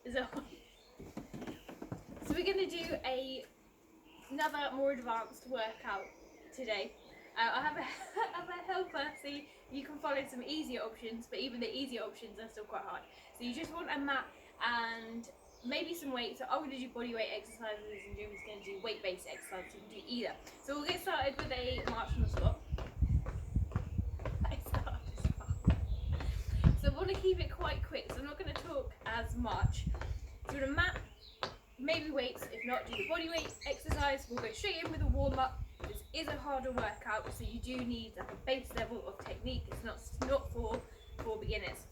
Is that one? So we're going to do another more advanced workout today. I have a helper so you can follow some easier options, but even the easier options are still quite hard. So you just want a mat and maybe some weights. So I'm going to do body weight exercises and Jimmy's going to do weight-based exercises. You can do either. So we'll get started with a march on the spot. So I want to keep it quite quick, so I'm not going to talk as much. So a mat, maybe weights, if not do the body weight exercise. We'll go straight in with a warm-up. This is a harder workout, so you do need like a base level of technique. It's not for beginners.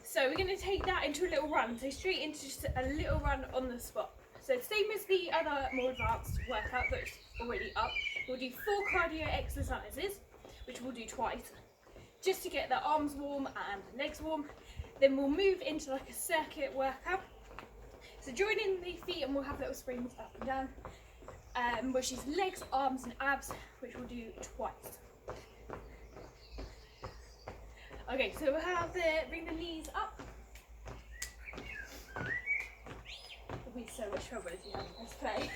So we're going to take that into a little run, so straight into just a little run on the spot. So same as the other more advanced workout that's already up, we'll do 4 cardio exercises, which we'll do twice, just to get the arms warm and the legs warm. Then we'll move into like a circuit workout. So join in the feet and we'll have little springs up and down, which is legs, arms and abs, which we'll do twice. Okay, so we'll have bring the knees up. It'll be so much trouble if you haven't pressed play.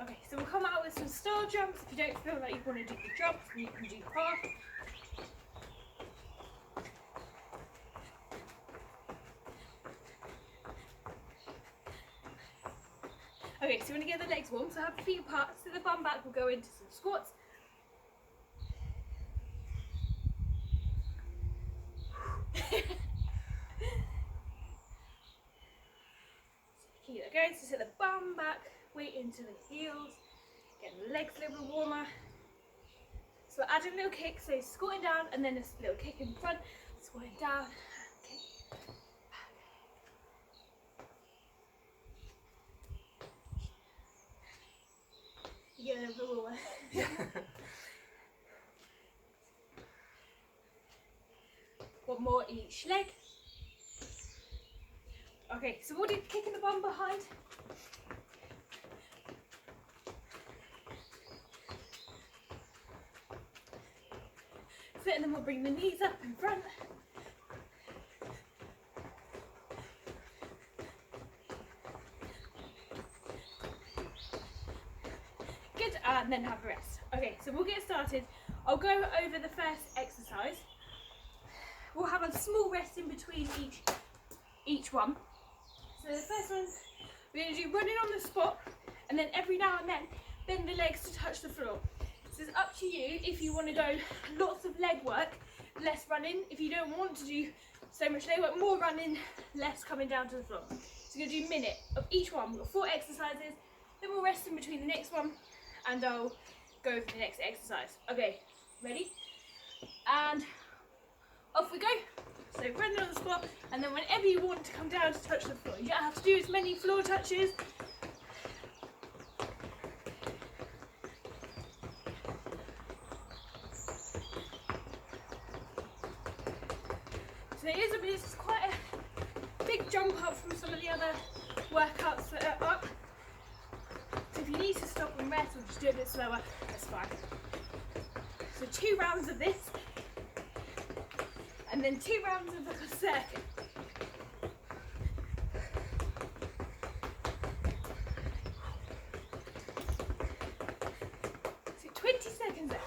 Okay, so we'll come out with some star jumps. If you don't feel like you want to do the jump, you can do half. Okay, so we're going to get the legs warm, so have the feet apart, so the bum back will go into some squats. Keep that going, so set the bum back, weight into the heels, get the legs a little bit warmer. So we're adding a little kick, so squatting down and then a little kick in front, squatting down, kick. You get a little warmer. Yeah. One more each leg. Okay, so we'll do kicking the bum behind. So and then we'll bring the knees up in front. Good, and then have a rest. Okay, so we'll get started. I'll go over the first exercise. We'll have a small rest in between each one. So the first one, we're going to do running on the spot, and then every now and then bend the legs to touch the floor. So it's up to you if you want to go lots of leg work, less running. If you don't want to do so much leg work, more running, less coming down to the floor. So we're going to do a minute of each one. We've got 4 exercises, then we'll rest in between the next one, and I'll go for the next exercise. Okay, ready? And off we go. So running on the spot, and then whenever you want to come down to touch the floor, you don't have to do as many floor touches. So it's quite a big jump up from some of the other workouts that are up. So if you need to stop and rest or just do it a bit slower, that's fine. So 2 rounds of this, and then 2 rounds of a circuit. So 20 seconds left.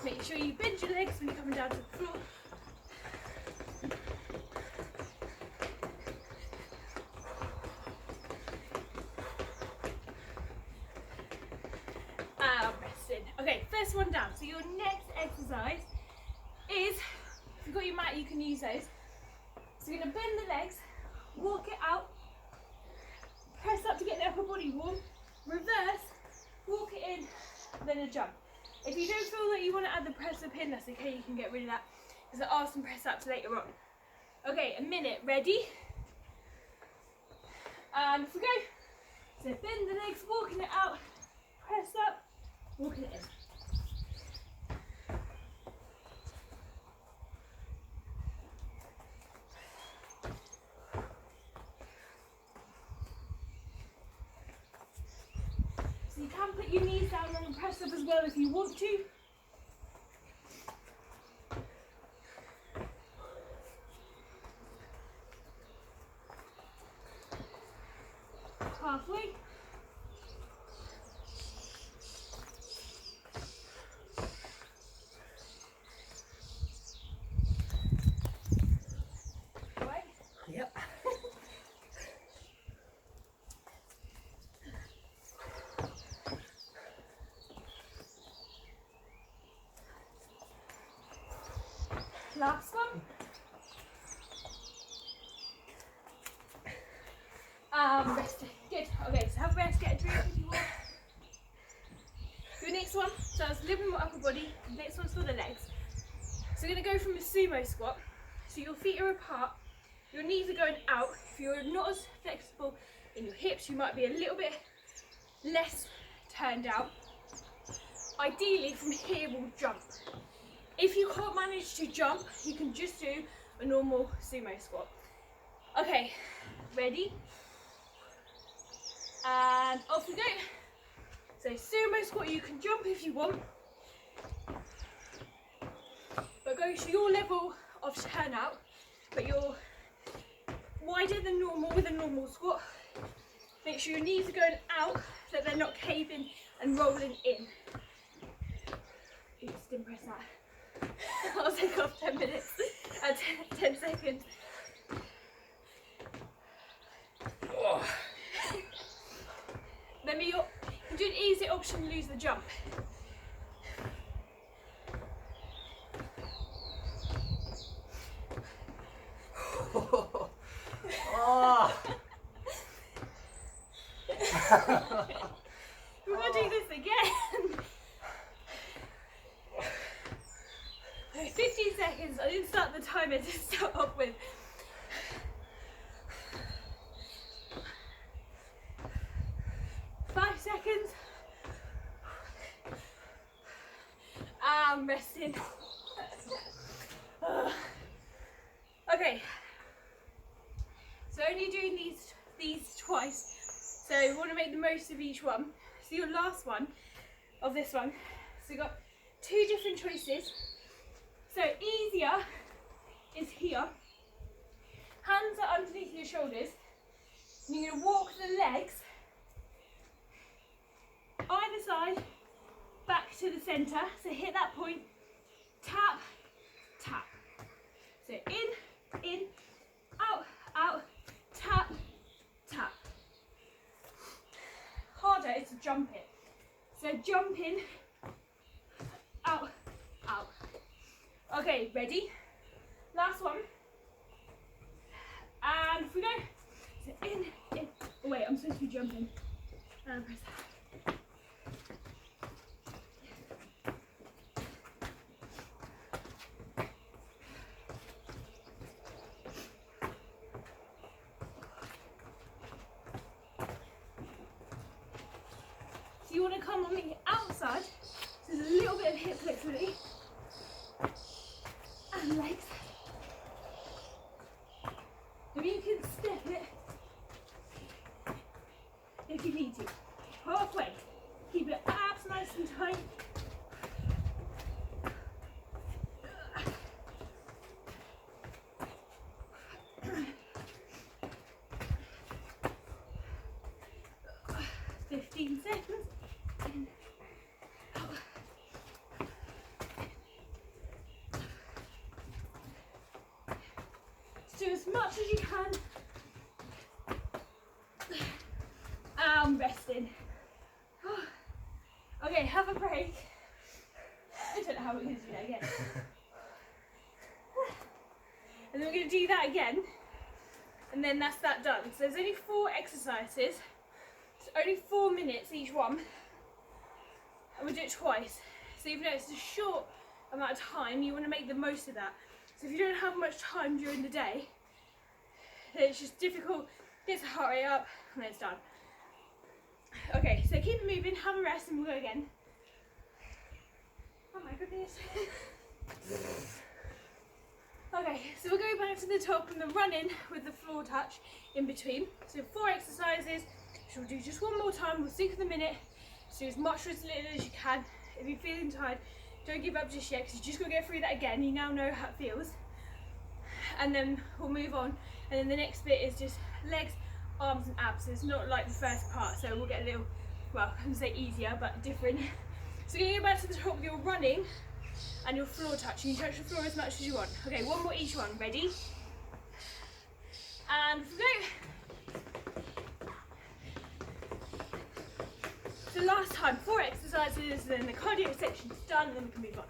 Make sure you bend your legs when you're coming down to the floor. Okay, first one down. So your next exercise is, if you've got your mat, you can use those. So you're going to bend the legs, walk it out, press up to get the upper body warm, reverse, walk it in, then a jump. If you don't feel that you want to add the press up in, that's okay, you can get rid of that, because there are some press ups later on. Okay, a minute, ready? And off we go. So bend the legs, walking it out, press up, walking it in. your knees down and press up as well if you want to. Halfway. Right? Yep. Last one. Rest. Good. Okay, so have a rest, get a drink if you want. Your next one, so it's a little bit more upper body. Next one's for the legs. So we're going to go from a sumo squat. So your feet are apart, your knees are going out. If you're not as flexible in your hips, you might be a little bit less turned out. Ideally, from here we'll jump. If you can't manage to jump, you can just do a normal sumo squat. Okay, ready? And off we go. So sumo squat, you can jump if you want, but go to your level of turnout, but you're wider than normal with a normal squat. Make sure your knees are going out so they're not caving and rolling in. Oops, didn't press that. I'll take off 10 minutes, 10 seconds. Oh. Then you can do an easy option, lose the jump. Oh. We're going to do this again. Okay, 15 seconds. I didn't start the timer to start off with. Seconds. I'm resting. Okay. So only doing these twice. So we want to make the most of each one. So your last one of this one. So you've got two different choices. So easier is here. Hands are underneath your shoulders. And you're going to walk the legs either side back to the center. So hit that point, tap, tap. So in, out, out, tap, tap. Harder is to jump it. So jump in, out, out. Okay, ready? Last one. And if we go, so in. Oh wait, I'm supposed to be jumping. Press that. You want to come on the outside, so there's a little bit of hip flexibility and legs. Maybe you can step it if you need to. Halfway. Keep your abs nice and tight. Seconds. In, out. Do as much as you can. Resting. Okay, have a break. I don't know how we're going to do that again. And then we're going to do that again. And then that's that done. So there's only 4 exercises. Only 4 minutes each one, and we'll do it twice. So even though it's a short amount of time, you want to make the most of that. So if you don't have much time during the day, then it's just difficult, get the heart rate up, and then it's done. Okay, so keep it moving, have a rest, and we'll go again. Oh my goodness. Okay, so we'll go back to the top and the running with the floor touch in between. So 4 exercises. We'll do just one more time, we'll stick to the minute. So do as much or as little as you can. If you're feeling tired, don't give up just yet, because you just got to get through that again. You now know how it feels. And then we'll move on. And then the next bit is just legs, arms and abs. It's not like the first part, so we'll get a little, well, I wouldn't say easier, but different. So you're going to go back to the top with your running and your floor touch. You can touch the floor as much as you want. Okay, one more each one. Ready? And go. So last time, 4 exercises, then the cardio section's done, and then we can move on.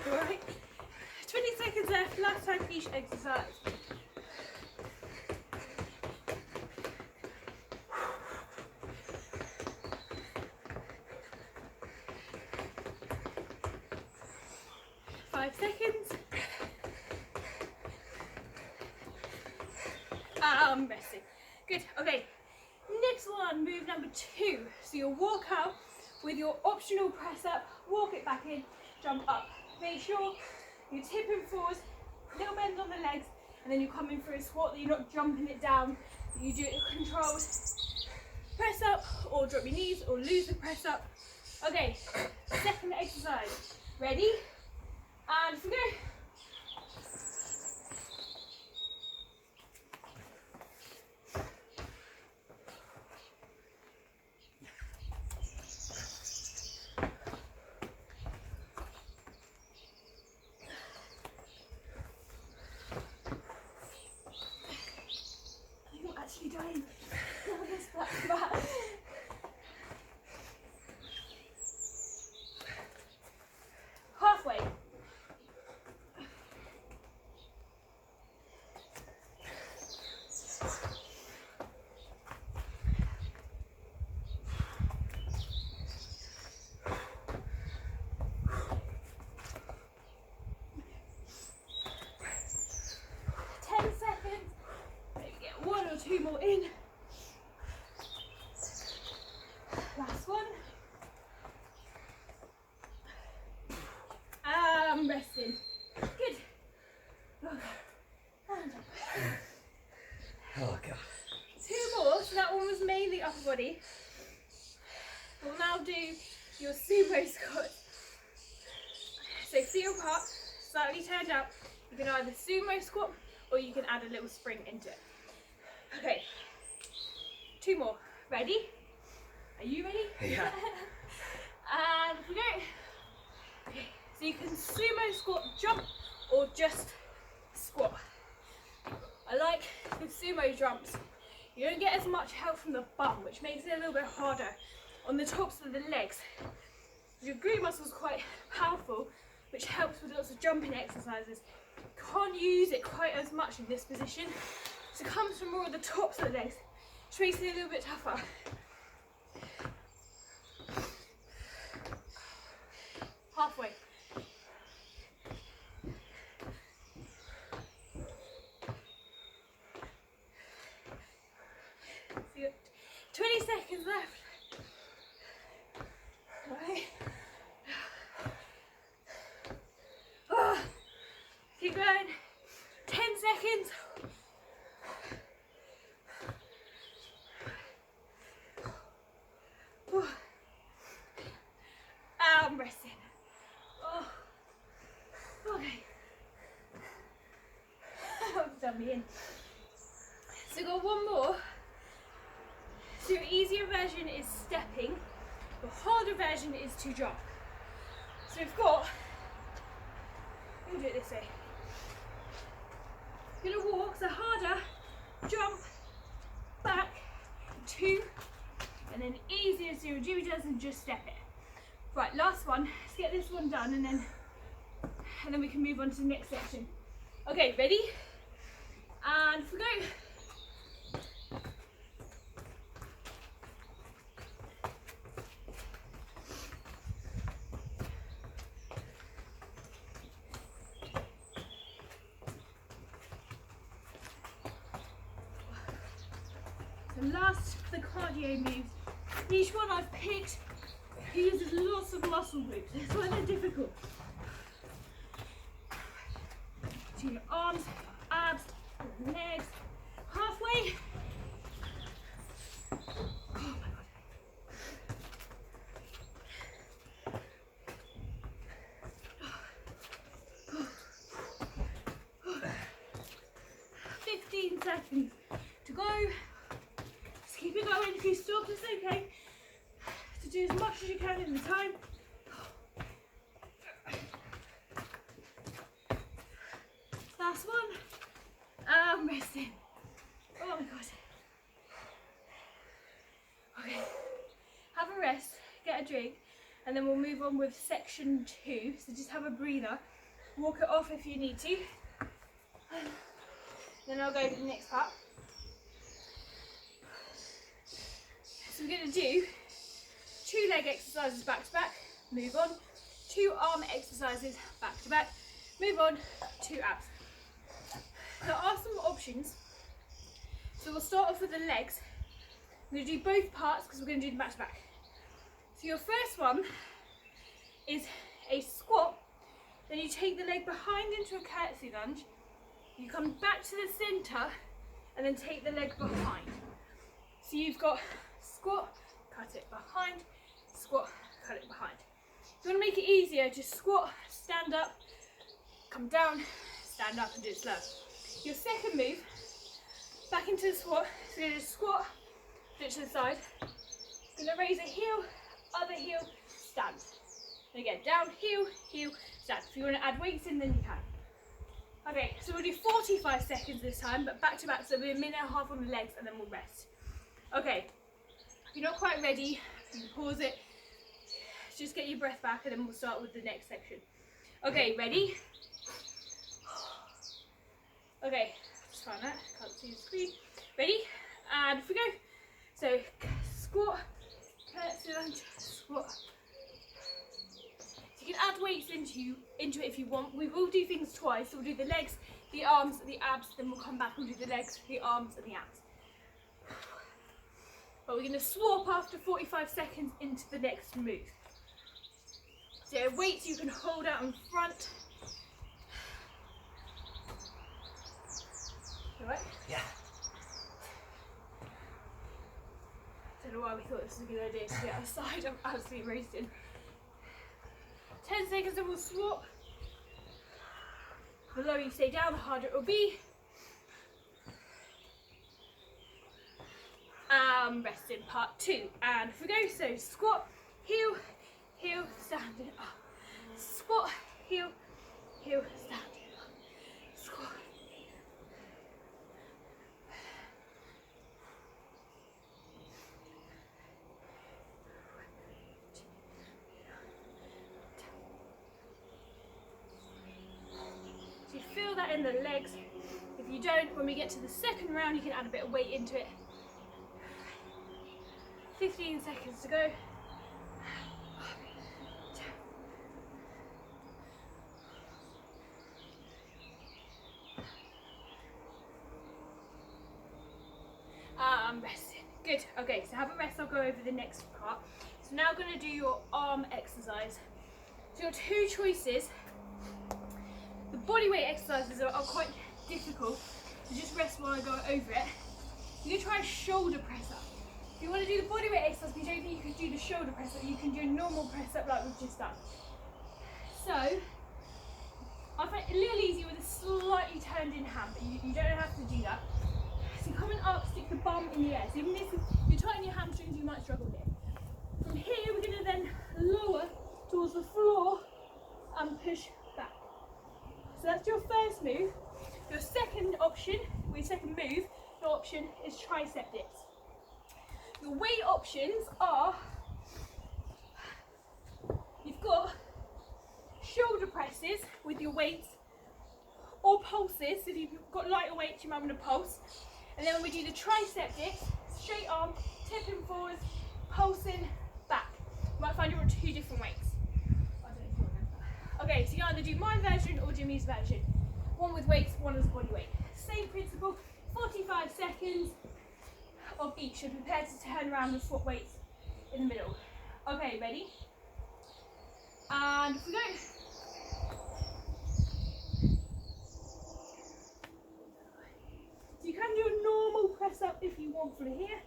Alright, 20 seconds left, last time for each exercise. Five seconds. Resting. Good, okay. Next one, move number 2. So you'll walk out with your optional press up, walk it back in, jump up. Make sure you're tipping forwards, little bend on the legs, and then you come in for a squat, that you're not jumping it down. You do it controlled press up, or drop your knees, or lose the press up. Okay, second exercise. Ready? And go. Actually dying. Halfway. Two more in. Last one. Resting. Good. And up. Oh God. 2 more. So that one was mainly upper body. We'll now do your sumo squat. So feel part slightly turned out. You can either sumo squat or you can add a little spring into it. Okay, 2 more. Ready? Are you ready? Yeah. And we go. Okay, so you can sumo squat, jump, or just squat. I like the sumo jumps. You don't get as much help from the bum, which makes it a little bit harder on the tops of the legs. Your glute muscle is quite powerful, which helps with lots of jumping exercises. Can't use it quite as much in this position. So it comes from more of the tops of the legs, which makes it a little bit tougher. Halfway. So you got 20 seconds left. Alright. Keep going. 10 seconds. I'm resting. Oh, okay. I've done me in. So we've got one more. So your easier version is stepping. The harder version is to jump. So we've got, we'll do it this way. You're gonna walk, so harder, jump, back, 2, and then easier as your Jimmy does and just step it. Right, last one. Let's get this one done and then we can move on to the next section. Okay, ready? And if we go. So last for the cardio moves. Each one I've picked uses lots of muscle groups. That's why they're difficult. To your arms, abs, legs, halfway. Oh my god. 15 seconds to go. Just keep it going. If you stop, it's okay. To do as much as you can in the time. Last one. Resting. Oh my god. Okay. Have a rest, get a drink, and then we'll move on with section 2. So just have a breather. Walk it off if you need to. Then I'll go to the next part. So we're going to do 2 leg exercises back to back, move on, 2 arm exercises back to back, move on, 2 abs. There are some options. So we'll start off with the legs. I'm going to do both parts because we're going to do them back to back. So your first one is a squat, then you take the leg behind into a curtsy lunge, you come back to the centre and then take the leg behind. So you've got squat, cut it behind, squat, cut it behind. If you want to make it easier, just squat, stand up, come down, stand up and do it slow. Your second move, back into the squat, so you're going to squat, put it to the side, going to raise a heel, other heel, stand. And again, down, heel, heel, stand. If you want to add weights in, then you can. Okay, so we'll do 45 seconds this time, but back to back, so it'll be a minute and a half on the legs and then we'll rest. Okay, if you're not quite ready, you can pause it, just get your breath back and then we'll start with the next section. Okay, ready? Okay, just find that, can't see the screen. Ready? And off we go. So, squat, curtsy lunge, squat. You can add weights into it if you want. We will do things twice. So we'll do the legs, the arms, the abs, then we'll come back and do the legs, the arms and the abs. But we're going to swap after 45 seconds into the next move. So weights you can hold out in front. Alright? Yeah. Don't know why we thought this was a good idea to get outside. I'm absolutely roasting. 10 seconds and we'll swap. The lower you stay down, the harder it will be. Rest in part 2. And if we go, so squat, heel, heel, standing up. Squat, heel, heel, standing up. Squat. So you feel that in the legs. If you don't, when we get to the second round, you can add a bit of weight into it. 15 seconds to go. Resting. Good. Okay, so have a rest. I'll go over the next part. So now I'm going to do your arm exercise. So your 2 choices. The body weight exercises are quite difficult, so just rest while I go over it. You're going to try a shoulder press up. If you want to do the body weight exercise, you don't think you can do the shoulder press up, you can do a normal press up like we've just done. So, I find it a little easier with a slightly turned in hand, but you don't have to do that. So coming up, stick the bum in the air. So even if you tighten your hamstrings, you might struggle here. From here, we're going to then lower towards the floor and push back. So that's your first move. Your second option, or your second move, your option is tricep dips. Your weight options are, you've got shoulder presses with your weights, or pulses. If you've got lighter weights, you might want to pulse. And then when we do the tricep dips, straight arm, tipping forwards, pulsing back. You might find you're on 2 different weights. Okay, so you either do my version or Jimmy's version. One with weights, one as body weight. Same principle, 45 seconds of each, so prepare to turn around and swap weights in the middle. Okay, ready? And if we go. So you can do a normal press up if you want from here.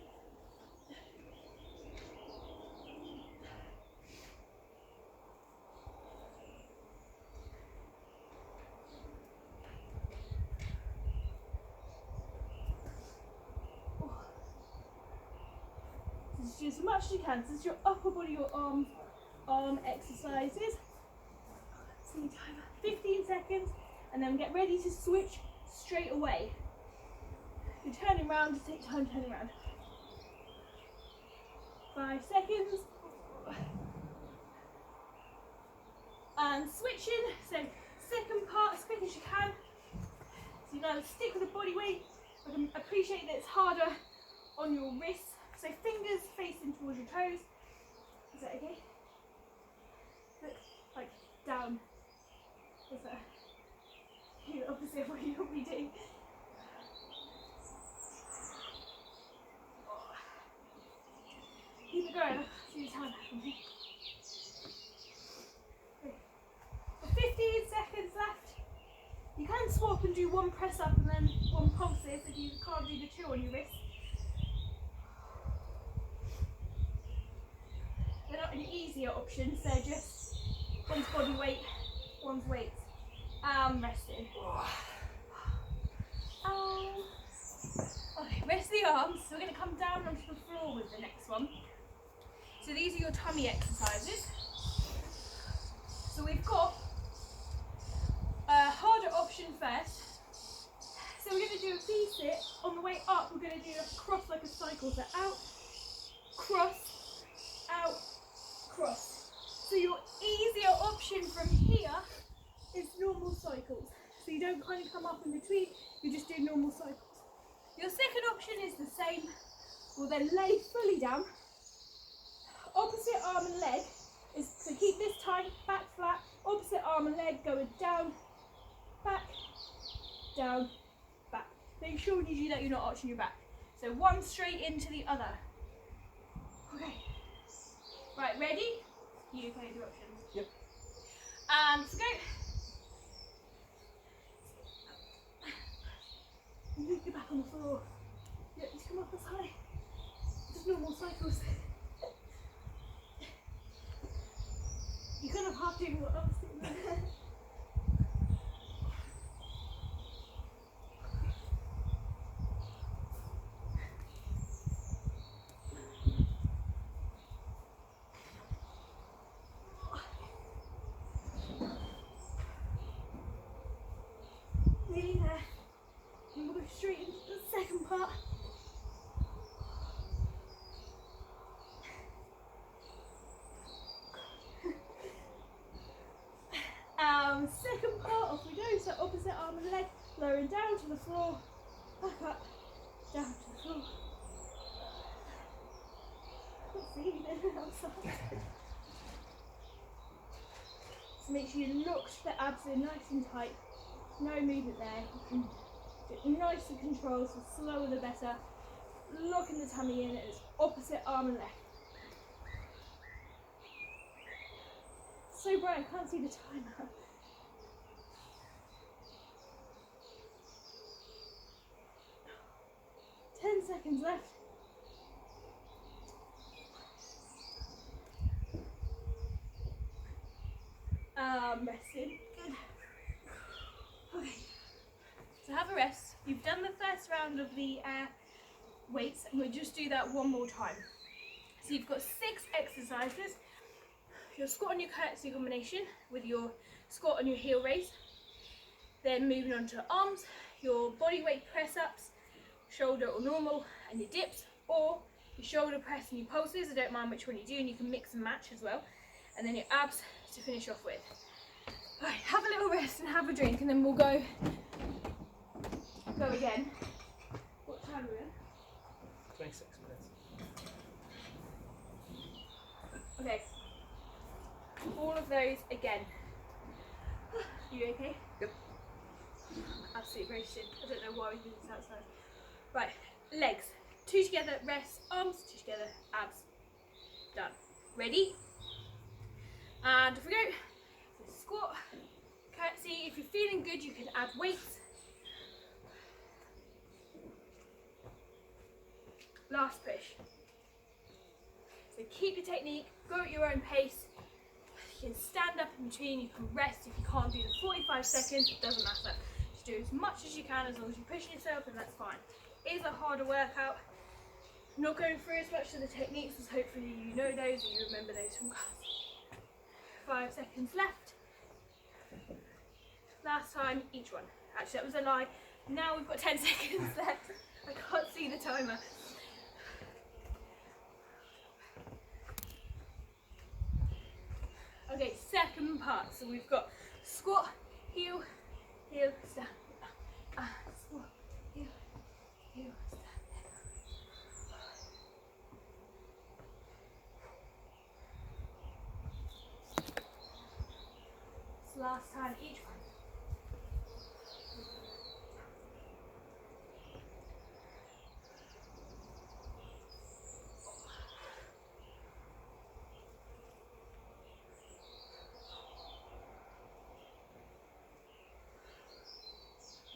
Just do as much as you can. This is your upper body, your arm exercises. See timer, 15 seconds, and then get ready to switch straight away. If you're turning around, just take time turning around. 5 seconds. And switching, so second part as quick as you can. So you gotta stick with the body weight. I can appreciate that it's harder on your wrists. So fingers facing towards your toes. Is that okay? Look, like down. Is that the opposite of what you normally do? Keep it going. See the time from here. 15 seconds left. You can swap and do one press up and then one pulses if you can't do the two on your wrist. They're not an easier option, so just one's body weight, one's weight. Resting. Okay, rest the arms. So we're going to come down onto the floor with the next one. So these are your tummy exercises. So we've got a harder option first. So we're going to do a V-sit. On the way up, we're going to do a cross like a cycle. So out, cross, out, cross. So your easier option from here is normal cycles. So you don't kind of come up in between, you just do normal cycles. Your second option is the same. We'll then lay fully down. Opposite arm and leg is to keep this tight, back flat. Opposite arm and leg going down, back, down, back. Make sure when you do that you're not arching your back. So one straight into the other. Okay. Right, ready? You play the options. Yep. And let's go. You get back on the floor. Yeah, just come up as high. Just normal cycles. You kind of half doing what I was doing there. Nearly there. And we'll go straight into the second part. Second part, off we go. So opposite arm and leg, lowering down to the floor, back up, down to the floor. Can't see anything outside. So make sure you lock the abs in nice and tight. No movement there. You can do nice and controlled, so slower the better. Locking the tummy in as opposite arm and leg. So bright, I can't see the timer. Ten seconds left. Resting. Good. Okay. So have a rest. You've done the first round of the weights, and we'll just do that one more time. So you've got 6 exercises. Your squat on your curtsy combination with your squat on your heel raise. Then moving on to arms, your body weight press ups, shoulder or normal, and your dips, or your shoulder press and your pulses. I don't mind which one you do, and you can mix and match as well. And then your abs to finish off with. Alright, have a little rest and have a drink, and then we'll go again. What time are we in? 26 minutes. Okay. All of those again. You okay? Yep. Absolutely roasted. I don't know why we did this outside. Right, legs. 2 together, rest, arms, 2 together, abs. Done. Ready? And off we go. So squat, curtsy. If you're feeling good, you can add weights. Last push. So keep your technique, go at your own pace. You can stand up in between, you can rest. If you can't do the 45 seconds, it doesn't matter. Just do as much as you can as long as you're pushing yourself, and that's fine. It is a harder workout. I'm not going through as much of the techniques as hopefully you know those and you remember those from class. 5 seconds left. Last time, each one. Actually, that was a lie. Now we've got 10 seconds left. I can't see the timer. Okay, second part. So we've got squat, heel, heel, stand. Squat, heel, heel, stand. So last time, each one.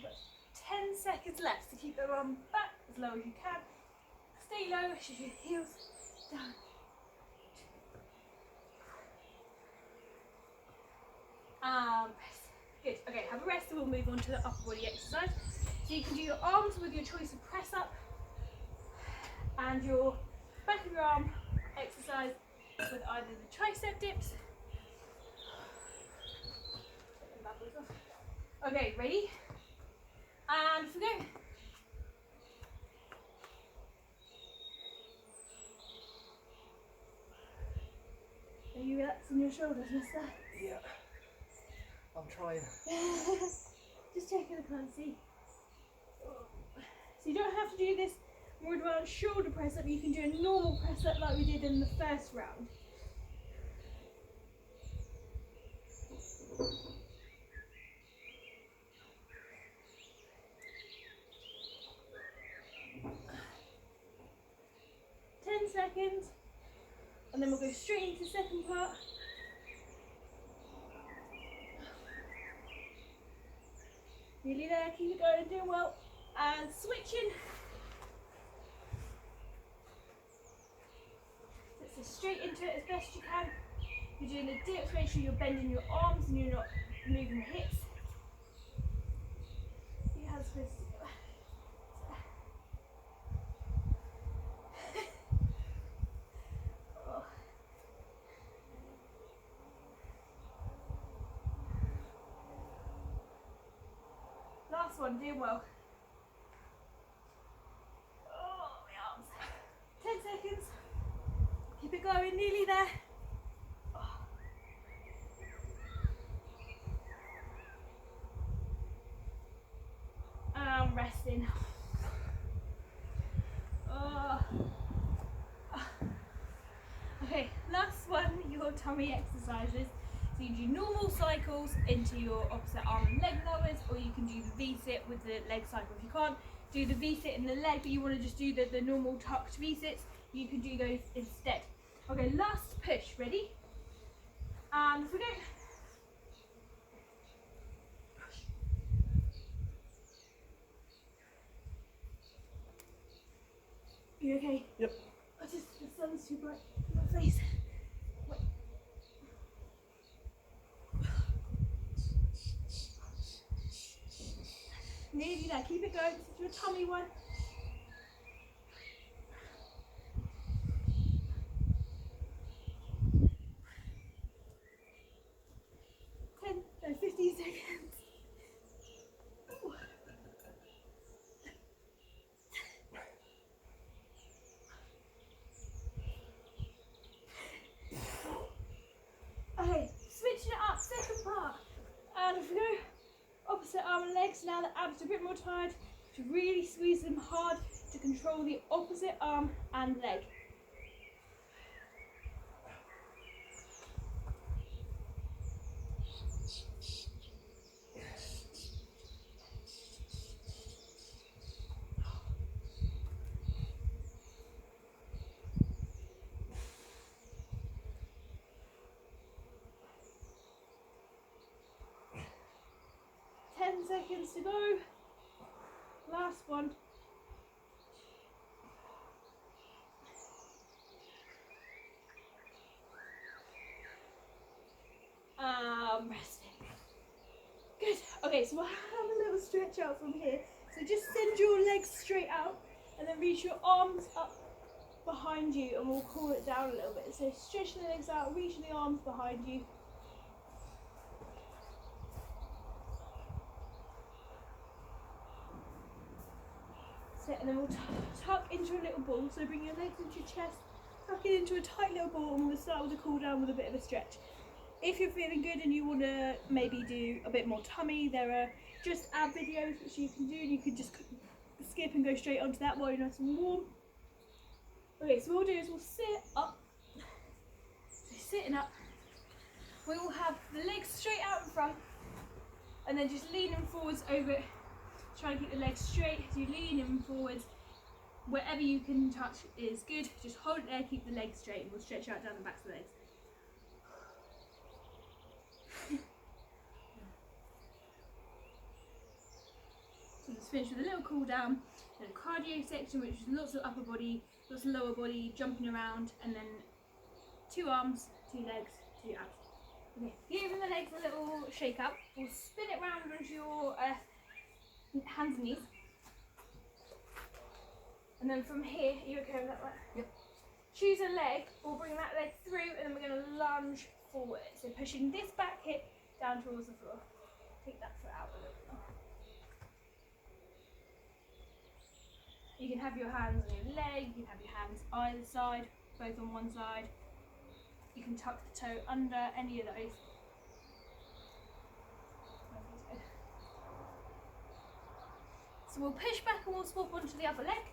Got 10 seconds left to keep the arm back as low as you can. Stay low, shift your heels down. Rest. Good. Okay, have a rest and we'll move on to the upper body exercise. So you can do your arms with your choice of press up and your back of your arm exercise with either the tricep dips. Okay, ready? And off we go. Are you relaxing your shoulders, mister? Yeah. I'm trying. Just checking I can't see. So you don't have to do this more advanced shoulder press up, you can do a normal press up like we did in the first round. Seconds, and then we'll go straight into the second part. Nearly there, keep it going, doing well. And switching. So straight into it as best you can. You're doing the dips, make sure you're bending your arms and you're not moving the hips. Your hands supposed to go. Last one, doing well. Oh, my arms. 10 seconds. Keep it going, nearly there. Oh. And resting. Oh. Okay, last one, your tummy exercises. So you do normal cycles into your opposite arm and leg lowers, or you can do the V-sit with the leg cycle. If you can't do the V-sit in the leg, but you want to just do the normal tucked V-sits, you can do those instead. Okay, last push, ready? And off we go. You okay? Yep. Oh, just the sun's too bright in my face. Wait. Nearly there. Keep it going. This is your tummy one. 15 seconds. Ooh. Okay, switching it up, second part. And if we go opposite arm and legs, now the abs are a bit more tired, to really squeeze them hard to control the opposite arm and leg. 10 seconds to go. Last one. Resting. Good. Okay, so we'll have a little stretch out from here. So just send your legs straight out and then reach your arms up behind you and we'll cool it down a little bit. So stretch the legs out, reach the arms behind you. Sit, and then we'll tuck into a little ball. So bring your legs into your chest, tuck it into a tight little ball, and we'll start with a cool down with a bit of a stretch. If you're feeling good and you want to maybe do a bit more tummy, there are just ab videos which you can do, and you can just skip and go straight onto that while you're nice and warm. Okay, so what we'll do is we'll sit up. So sitting up, we will have the legs straight out in front, and then just leaning forwards over it. Try and keep the legs straight as you lean in forwards. Wherever you can touch is good. Just hold it there, keep the legs straight, and we'll stretch out down the backs of the legs. So just finish with a little cool down, then a cardio section, which is lots of upper body, lots of lower body, jumping around, and then 2 arms, 2 legs, 2 abs. Okay, giving the legs a little shake up. We'll spin it round onto your hands and knees. And then from here, are you okay with that? Yep. Choose a leg, we'll bring that leg through and then we're going to lunge forward. So pushing this back hip down towards the floor. Take that foot out a little bit more. You can have your hands on your leg, you can have your hands either side, both on one side. You can tuck the toe under any of those. So we'll push back and we'll swap onto the other leg.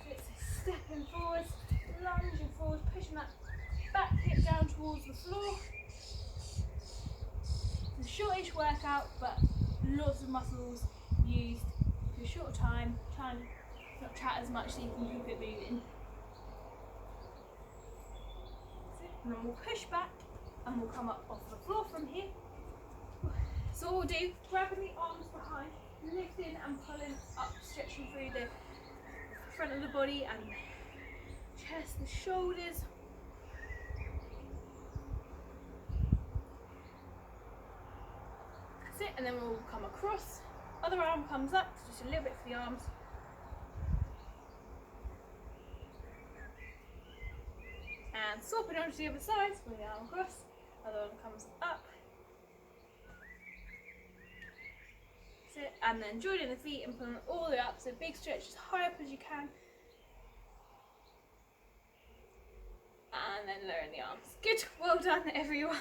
So stepping forwards, lunging forwards, pushing that back hip down towards the floor. It's a shortish workout, but lots of muscles used for a short time. Try and not chat as much so you can keep it moving. And then we'll push back and we'll come up off the floor from here. So what we'll do, grabbing the arms behind, lifting and pulling up, stretching through the front of the body and chest, the shoulders. That's it, and then we'll come across. Other arm comes up, just a little bit for the arms. And swap it onto the other side, bring the arm across, other arm comes up. Sit, and then joining the feet and pulling all the way up, so big stretch as high up as you can. And then lowering the arms. Good, well done everyone.